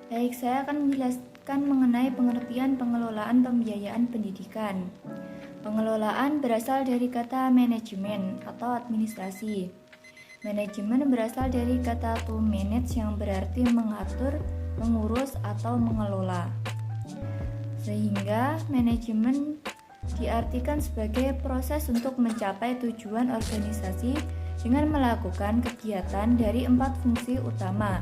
Baik, saya akan menjelaskan mengenai pengertian pengelolaan pembiayaan pendidikan. Pengelolaan berasal dari kata manajemen atau administrasi. Manajemen berasal dari kata to manage yang berarti mengatur, mengurus, atau mengelola. Sehingga manajemen diartikan sebagai proses untuk mencapai tujuan organisasi dengan melakukan kegiatan dari 4 fungsi utama,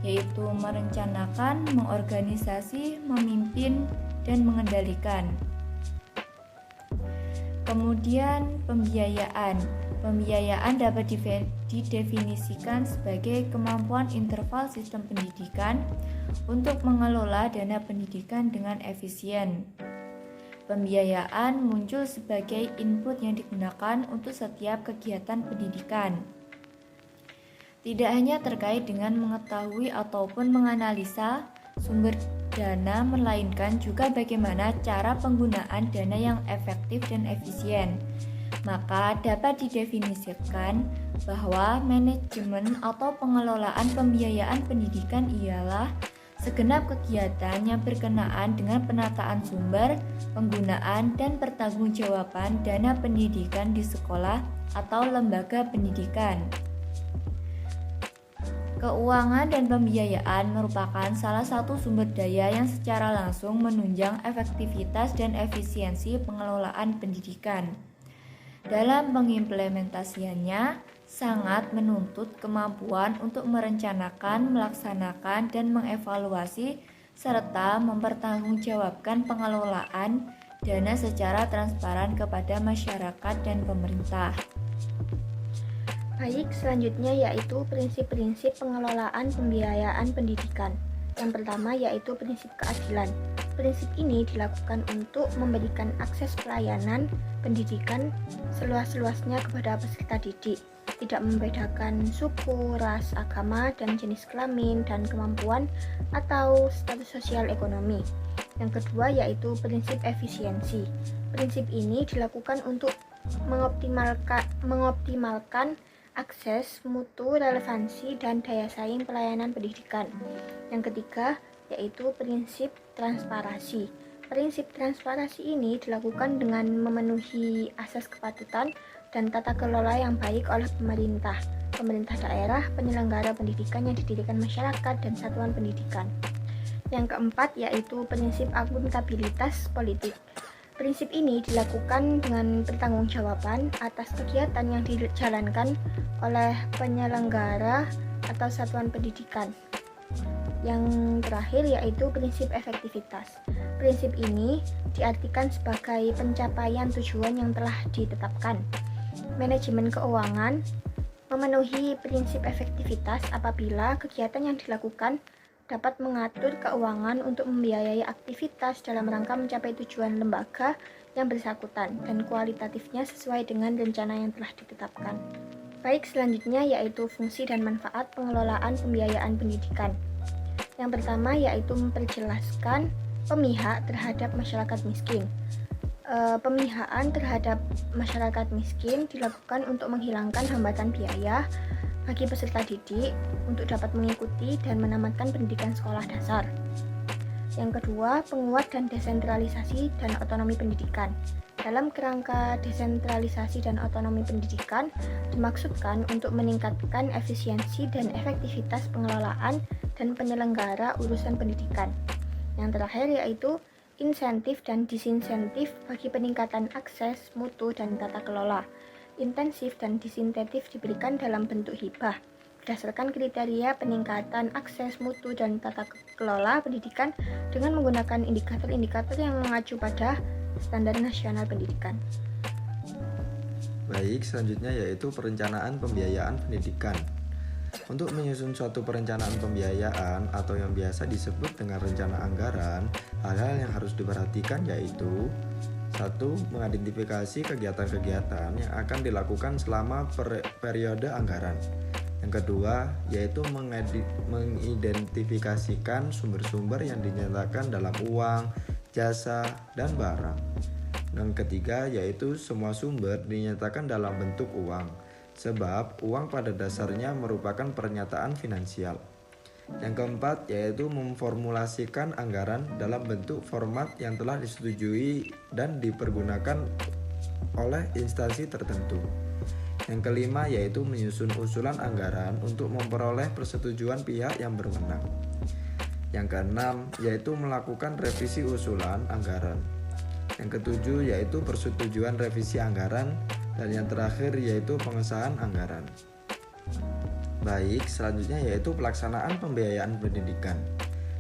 yaitu merencanakan, mengorganisasi, memimpin, dan mengendalikan. Kemudian pembiayaan. Pembiayaan dapat didefinisikan sebagai kemampuan interval sistem pendidikan untuk mengelola dana pendidikan dengan efisien. Pembiayaan muncul sebagai input yang digunakan untuk setiap kegiatan pendidikan. Tidak hanya terkait dengan mengetahui ataupun menganalisa sumber dana, melainkan juga bagaimana cara penggunaan dana yang efektif dan efisien. Maka dapat didefinisikan bahwa manajemen atau pengelolaan pembiayaan pendidikan ialah segenap kegiatan yang berkenaan dengan penataan sumber, penggunaan, dan pertanggungjawaban dana pendidikan di sekolah atau lembaga pendidikan. Keuangan dan pembiayaan merupakan salah satu sumber daya yang secara langsung menunjang efektivitas dan efisiensi pengelolaan pendidikan. Dalam pengimplementasiannya, sangat menuntut kemampuan untuk merencanakan, melaksanakan, dan mengevaluasi serta mempertanggungjawabkan pengelolaan dana secara transparan kepada masyarakat dan pemerintah. Baik, selanjutnya yaitu prinsip-prinsip pengelolaan pembiayaan pendidikan. Yang pertama yaitu prinsip keadilan. Prinsip ini dilakukan untuk memberikan akses pelayanan pendidikan seluas-luasnya kepada peserta didik, tidak membedakan suku, ras, agama, dan jenis kelamin dan kemampuan atau status sosial ekonomi. Yang kedua yaitu prinsip efisiensi. Prinsip ini dilakukan untuk mengoptimalkan akses, mutu, relevansi, dan daya saing pelayanan pendidikan. Yang ketiga yaitu prinsip transparansi. Prinsip transparansi ini dilakukan dengan memenuhi asas kepatutan dan tata kelola yang baik oleh pemerintah daerah, penyelenggara pendidikan yang didirikan masyarakat, dan satuan pendidikan. Yang keempat yaitu prinsip akuntabilitas politik. Prinsip ini dilakukan dengan pertanggungjawaban atas kegiatan yang dijalankan oleh penyelenggara atau satuan pendidikan. Yang terakhir yaitu prinsip efektivitas. Prinsip ini diartikan sebagai pencapaian tujuan yang telah ditetapkan. Manajemen keuangan memenuhi prinsip efektivitas apabila kegiatan yang dilakukan dapat mengatur keuangan untuk membiayai aktivitas dalam rangka mencapai tujuan lembaga yang bersangkutan dan kualitatifnya sesuai dengan rencana yang telah ditetapkan. Baik, selanjutnya yaitu fungsi dan manfaat pengelolaan pembiayaan pendidikan. Yang pertama yaitu memperjelaskan pemihak terhadap masyarakat miskin. Pemihakan terhadap masyarakat miskin dilakukan untuk menghilangkan hambatan biaya bagi peserta didik untuk dapat mengikuti dan menamatkan pendidikan sekolah dasar. Yang kedua, penguat dan desentralisasi dan otonomi pendidikan. Dalam kerangka desentralisasi dan otonomi pendidikan dimaksudkan untuk meningkatkan efisiensi dan efektivitas pengelolaan dan penyelenggara urusan pendidikan. Yang terakhir yaitu insentif dan disinsentif bagi peningkatan akses, mutu, dan tata kelola. Intensif dan disinsentif diberikan dalam bentuk hibah berdasarkan kriteria peningkatan akses, mutu, dan tata kelola pendidikan dengan menggunakan indikator-indikator yang mengacu pada standar nasional pendidikan. Baik, selanjutnya yaitu perencanaan pembiayaan pendidikan. Untuk menyusun suatu perencanaan pembiayaan atau yang biasa disebut dengan rencana anggaran, hal-hal yang harus diperhatikan yaitu 1. Mengidentifikasi kegiatan-kegiatan yang akan dilakukan selama periode anggaran. Yang kedua, yaitu mengidentifikasikan sumber-sumber yang dinyatakan dalam uang, jasa, dan barang. Yang ketiga, yaitu semua sumber dinyatakan dalam bentuk uang, sebab uang pada dasarnya merupakan pernyataan finansial. Yang keempat yaitu memformulasikan anggaran dalam bentuk format yang telah disetujui dan dipergunakan oleh instansi tertentu. Yang kelima yaitu menyusun usulan anggaran untuk memperoleh persetujuan pihak yang berwenang. Yang keenam yaitu melakukan revisi usulan anggaran. Yang ketujuh yaitu persetujuan revisi anggaran. Dan yang terakhir yaitu pengesahan anggaran. Baik, selanjutnya yaitu pelaksanaan pembiayaan pendidikan.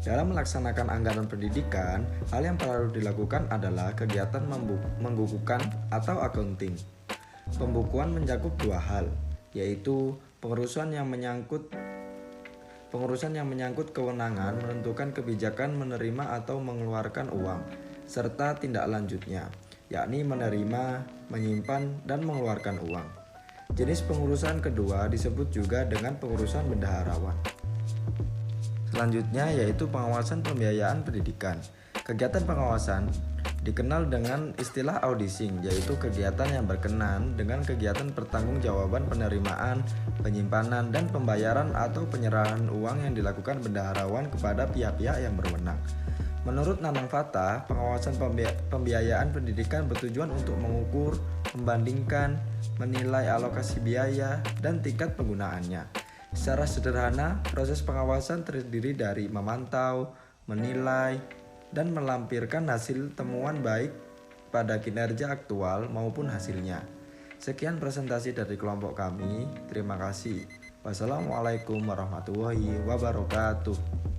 Dalam melaksanakan anggaran pendidikan, hal yang perlu dilakukan adalah kegiatan membukukan atau accounting. Pembukuan mencakup dua hal, yaitu pengurusan yang menyangkut kewenangan menentukan kebijakan menerima atau mengeluarkan uang, serta tindak lanjutnya, yakni menerima, menyimpan, dan mengeluarkan uang. Jenis pengurusan kedua disebut juga dengan pengurusan bendaharawan. Selanjutnya yaitu pengawasan pembiayaan pendidikan. Kegiatan pengawasan dikenal dengan istilah auditing, yaitu kegiatan yang berkenan dengan kegiatan pertanggungjawaban penerimaan, penyimpanan, dan pembayaran atau penyerahan uang yang dilakukan bendaharawan kepada pihak-pihak yang berwenang. Menurut Nanang Fatah, pengawasan pembiayaan pendidikan bertujuan untuk mengukur, membandingkan, menilai alokasi biaya, dan tingkat penggunaannya. Secara sederhana, proses pengawasan terdiri dari memantau, menilai, dan melampirkan hasil temuan baik pada kinerja aktual maupun hasilnya. Sekian presentasi dari kelompok kami. Terima kasih. Wassalamualaikum warahmatullahi wabarakatuh.